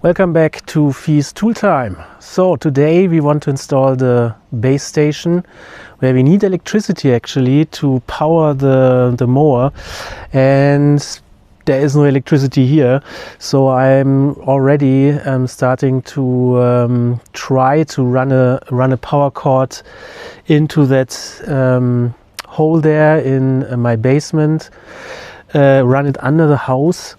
Welcome back to Fee's Tool Time. So today we want to install the base station where we need electricity actually to power the mower, and there is no electricity here. So I'm already starting to try to run a power cord into that hole there in my basement, run it under the house,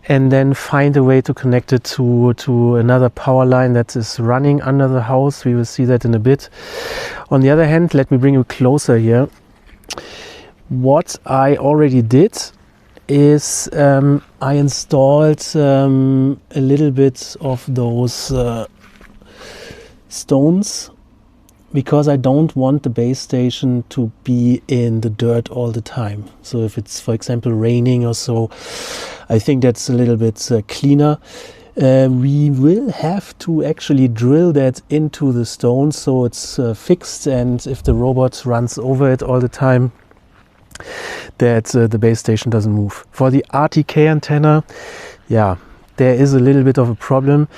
and then find a way to connect it to another power line that is running under the house. We will see that in a bit. On the other hand, let me bring you closer here. What I already did is I installed a little bit of those stones, because I don't want the base station to be in the dirt all the time. So if it's, for example, raining or so, I think that's a little bit cleaner. We will have to actually drill that into the stone so it's fixed, and if the robot runs over it all the time, that the base station doesn't move. For the RTK antenna, yeah, there is a little bit of a problem.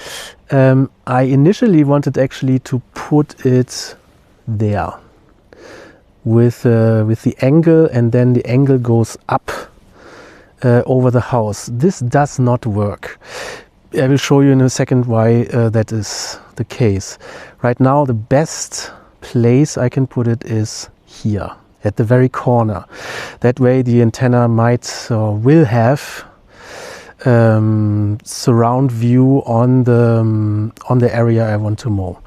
I initially wanted actually to put it there with the angle, and then the angle goes up over the house. This does not work. I will show you in a second why that is the case. Right now the best place I can put it is here at the very corner. That way the antenna might or will have surround view on the area I want to mow.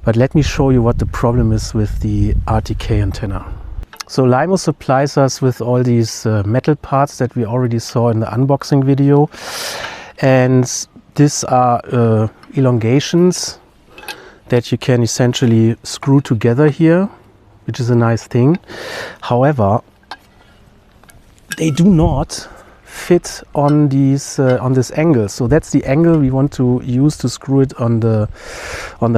But let me show you what the problem is with the RTK antenna. So Lymow supplies us with all these metal parts that we already saw in the unboxing video, and these are elongations that you can essentially screw together here, which is a nice thing. However, they do not fit on these on this angle. So that's the angle we want to use to screw it on the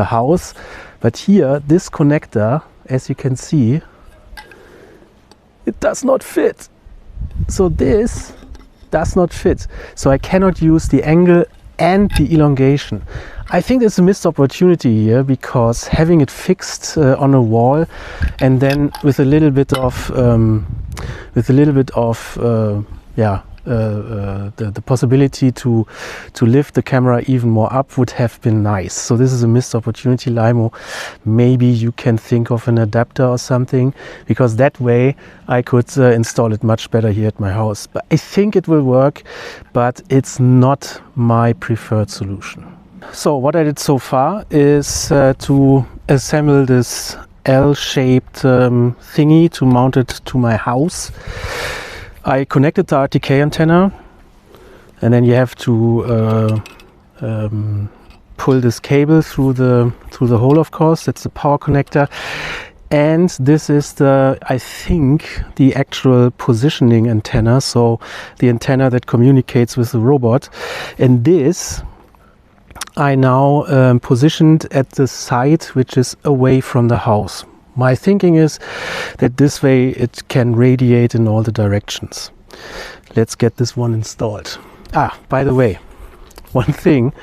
house. But here, this connector, as you can see, it does not fit. So this does not fit. So I cannot use the angle and the elongation. I think there's a missed opportunity here, because having it fixed on a wall, and then with a little bit of the possibility to lift the camera even more up would have been nice. So this is a missed opportunity, Lymow. Maybe you can think of an adapter or something, because that way I could install it much better here at my house. But I think it will work, but it's not my preferred solution. So what I did so far is to assemble this L-shaped thingy to mount it to my house. I connected the RTK antenna, and then you have to pull this cable through the hole, of course. That's the power connector. And this is I think, the actual positioning antenna, so the antenna that communicates with the robot. And this I now positioned at the side which is away from the house. My thinking is that this way it can radiate in all the directions. Let's get this one installed. By the way, one thing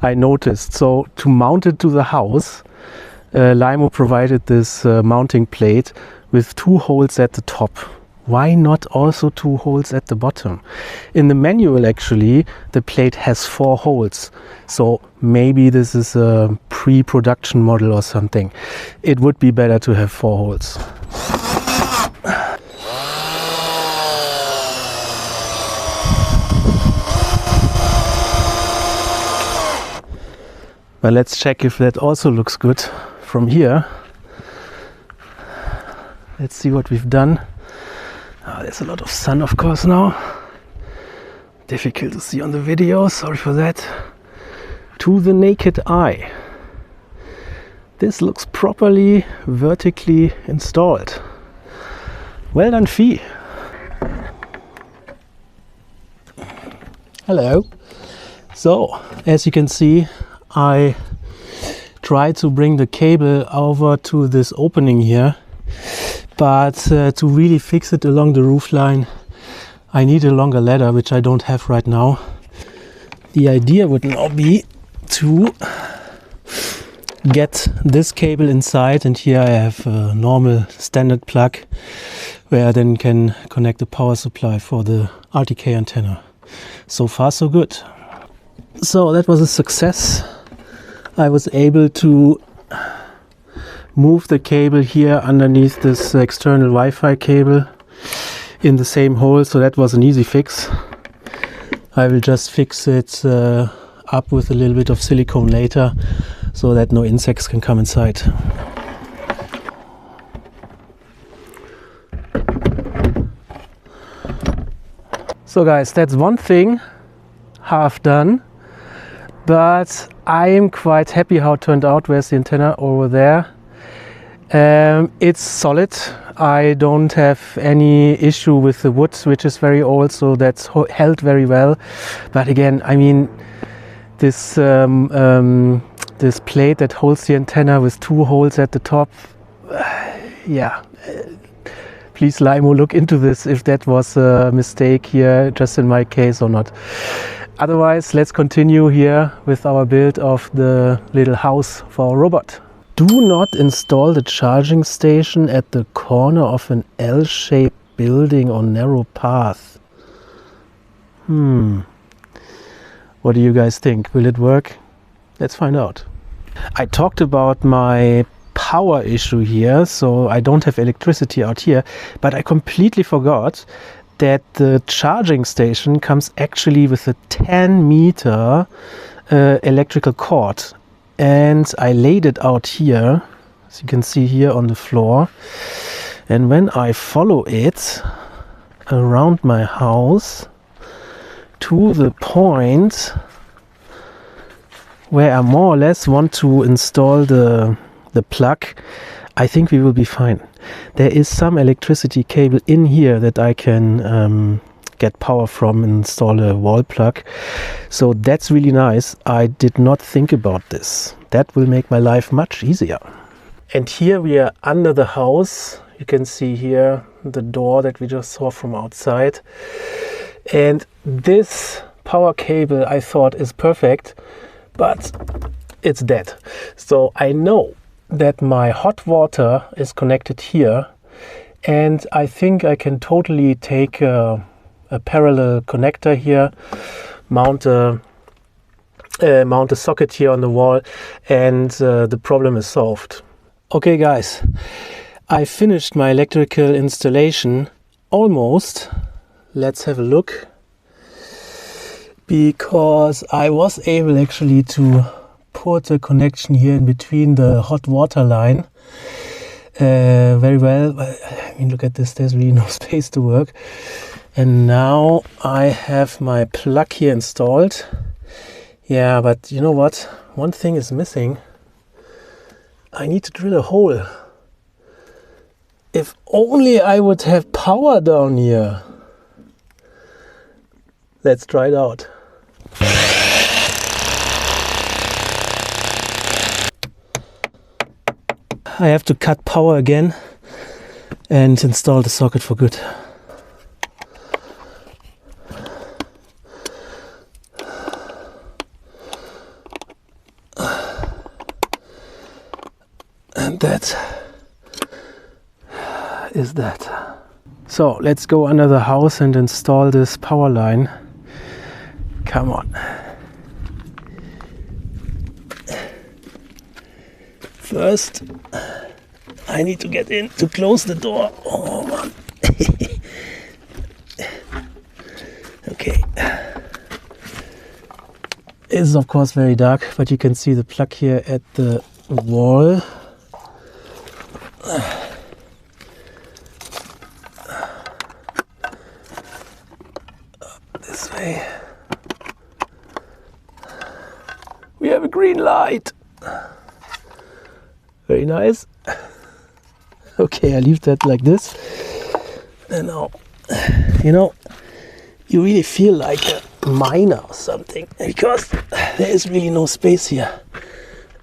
I noticed. So to mount it to the house, Lymow provided this mounting plate with 2 holes at the top. Why not also 2 holes at the bottom? In the manual, actually, the plate has 4 holes. So maybe this is a pre-production model or something. It would be better to have 4 holes. But let's check if that also looks good from here. Let's see what we've done. There's a lot of sun, of course, now. Difficult to see on the video, sorry for that. To the naked eye, this looks properly vertically installed. Well done, Fee. Hello. So, as you can see, I tried to bring the cable over to this opening here, but to really fix it along the roof line, I need a longer ladder, which I don't have right now. The idea would now be to get this cable inside, and here I have a normal standard plug where I then can connect the power supply for the RTK antenna. So far so good. So that was a success. I was able to move the cable here underneath this external Wi-Fi cable in the same hole, so that was an easy fix. I will just fix it up with a little bit of silicone later so that no insects can come inside. So guys, that's one thing half done, but I am quite happy how it turned out. Where's the antenna? Over there. It's solid. I don't have any issue with the wood, which is very old, so that's held very well. But again, I mean, this this plate that holds the antenna with two holes at the top, yeah. Please, Lymow, look into this if that was a mistake here, just in my case or not. Otherwise, let's continue here with our build of the little house for our robot. Do not install the charging station at the corner of an L-shaped building or narrow path. What do you guys think? Will it work? Let's find out. I talked about my power issue here, so I don't have electricity out here, but I completely forgot that the charging station comes actually with a 10-meter electrical cord, and I laid it out here, as you can see here on the floor, and when I follow it around my house to the point where I more or less want to install the plug, I think we will be fine. There is some electricity cable in here that I can get power from and install a wall plug. So that's really nice. I did not think about this. That will make my life much easier. And here we are under the house. You can see here the door that we just saw from outside. And this power cable I thought is perfect, but it's dead. So I know that my hot water is connected here, and I think I can totally take a parallel connector here, mount a socket here on the wall, and the problem is solved. Okay guys, I finished my electrical installation almost. Let's have a look, because I was able actually to put a connection here in between the hot water line very well. I mean, look at this, there's really no space to work. And now I have my plug here installed. Yeah, but you know what? One thing is missing. I need to drill a hole. If only I would have power down here. Let's try it out. I have to cut power again and install the socket for good. And that is that. So let's go under the house and install this power line. Come on. First, I need to get in to close the door. Oh man. Okay. It is of course very dark, but you can see the plug here at the wall. This way. We have a green light. Very nice. Okay, I leave that like this. And now, you know, you really feel like a miner or something, because there is really no space here,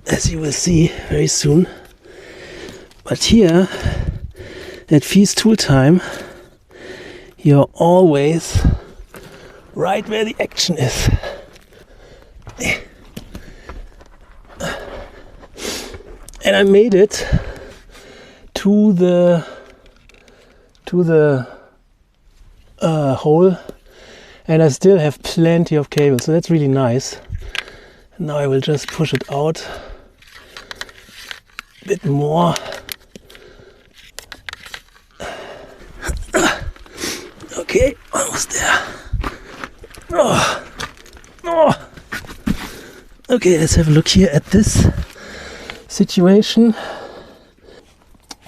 as you will see very soon. But here at Feast Tool Time, you're always right where the action is. And I made it to the hole, and I still have plenty of cable, so that's really nice. Now I will just push it out a bit more. Okay, almost there. Oh. Oh. Okay, let's have a look here at this situation.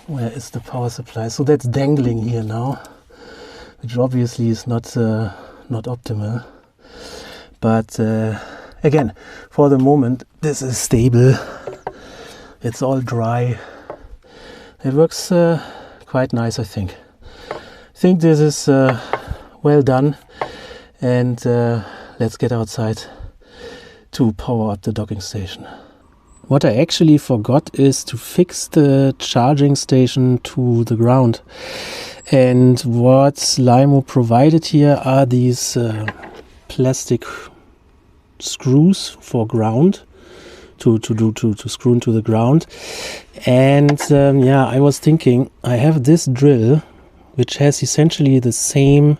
Where is the power supply? So that's dangling here now, which obviously is not optimal. But again, for the moment, this is stable. It's all dry. It works quite nice, I think. I think this is well done, and let's get outside to power up the docking station. What I actually forgot is to fix the charging station to the ground. And what Lymow provided here are these plastic screws for ground, to screw into the ground. And yeah, I was thinking, I have this drill which has essentially the same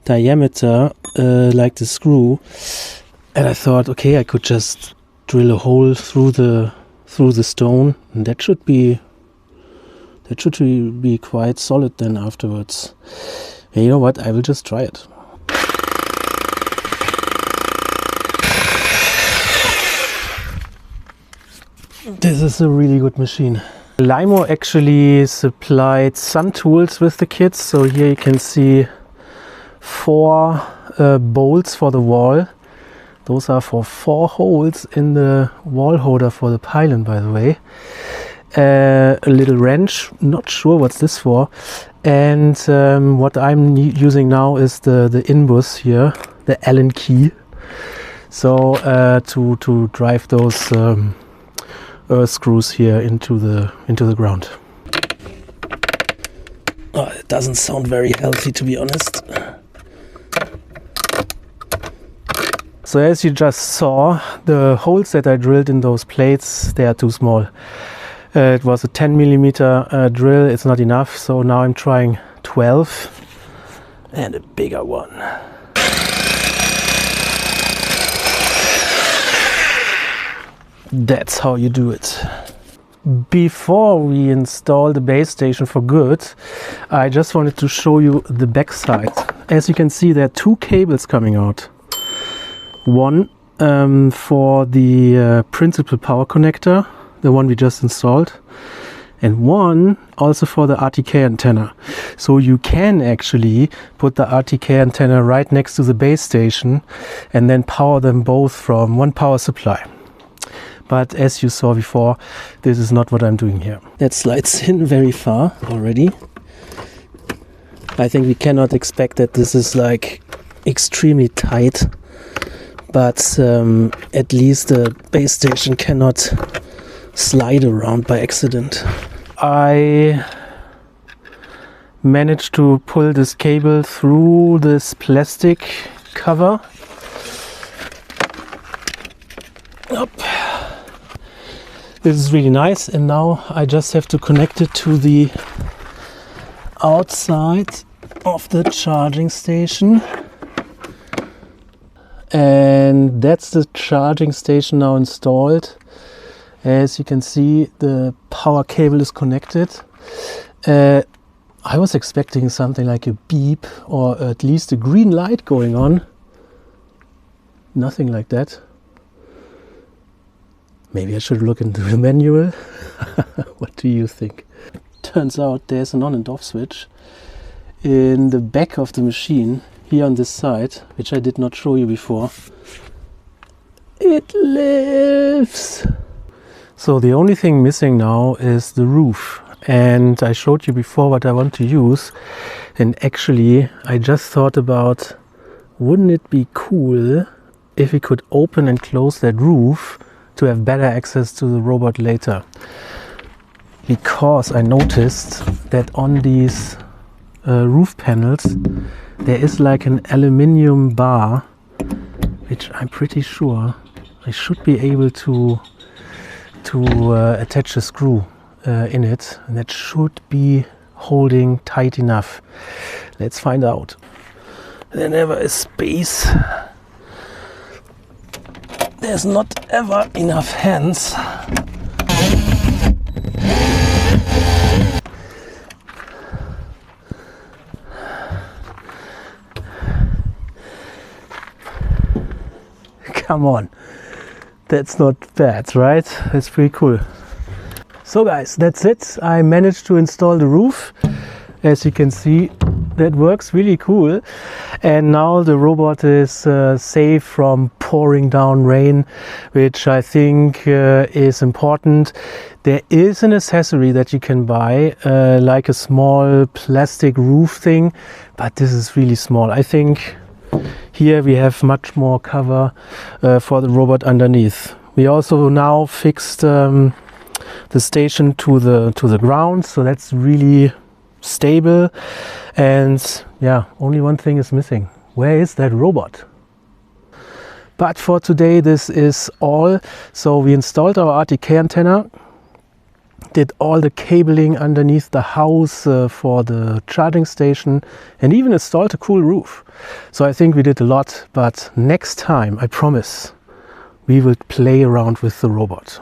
diameter like the screw, and I thought, okay, I could just drill a hole through the stone, and that should be quite solid then afterwards. And you know what, I will just try it. This is a really good machine. Lymow actually supplied some tools with the kits, so here you can see 4 bolts for the wall. Those are for 4 holes in the wall holder for the pylon, by the way. A little wrench, not sure what's this for. And what I'm using now is the inbus here, the Allen key. So to drive those screws here into the ground. Oh, it doesn't sound very healthy, to be honest. So as you just saw, the holes that I drilled in those plates, they are too small. It was a 10mm drill, it's not enough, so now I'm trying 12 and a bigger one. That's how you do it. Before we install the base station for good, I just wanted to show you the back side. As you can see, there are 2 cables coming out. One for the principal power connector, the one we just installed, and one also for the RTK antenna. So you can actually put the RTK antenna right next to the base station and then power them both from one power supply. But as you saw before, this is not what I'm doing here. That slides in very far already. I think we cannot expect that this is like extremely tight, but at least the base station cannot slide around by accident. I managed to pull this cable through this plastic cover. Up. This is really nice, and now I just have to connect it to the outside of the charging station. And that's the charging station now installed. As you can see, the power cable is connected. I was expecting something like a beep or at least a green light going on. Nothing like that. Maybe I should look into the manual. What do you think? Turns out there's an on and off switch in the back of the machine here on this side, which I did not show you before. It lives! So the only thing missing now is the roof, and I showed you before what I want to use, and actually I just thought about, wouldn't it be cool if we could open and close that roof to have better access to the robot later? Because I noticed that on these roof panels there is like an aluminium bar, which I'm pretty sure I should be able to to attach a screw in it, and that should be holding tight enough. Let's find out. There never is space. There's not ever enough hands. Come on, that's not bad, right? That's pretty cool. So guys, that's it. I managed to install the roof. As you can see, that works really cool. And now the robot is safe from pouring down rain, which I think is important. There is an accessory that you can buy, like a small plastic roof thing, but this is really small. I think here we have much more cover for the robot underneath. We also now fixed the station to the ground, so that's really stable. And yeah, only one thing is missing. Where is that robot? But for today this is all. So we installed our RTK antenna, did all the cabling underneath the house for the charging station, and even installed a cool roof. So I think we did a lot, but next time I promise we will play around with the robot.